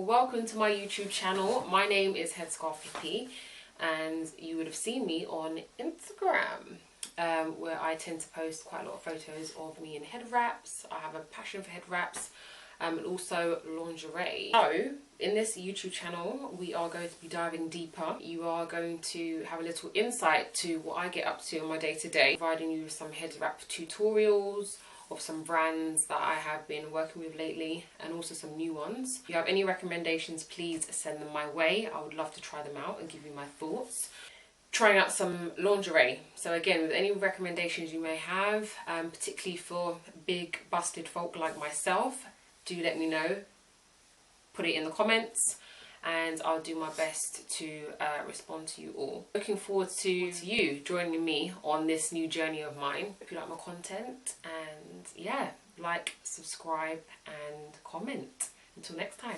welcome to my YouTube channel. My name is Headscarfhippie and you would have seen me on Instagram where I tend to post quite a lot of photos of me in head wraps. I have a passion for head wraps and also lingerie. So in this YouTube channel we are going to be diving deeper. You are going to have a little insight to what I get up to on my day-to-day, providing you with some head wrap tutorials of some brands that I have been working with lately and also some new ones. If you have any recommendations, please send them my way. I would love to try them out and give you my thoughts. Trying out some lingerie. So again, with any recommendations you may have, particularly for big busted folk like myself, do let me know. Put it in the comments and I'll do my best to respond to you all. Looking forward to you joining me on this new journey of mine. If you like my content, and yeah, like, subscribe and comment. Until next time.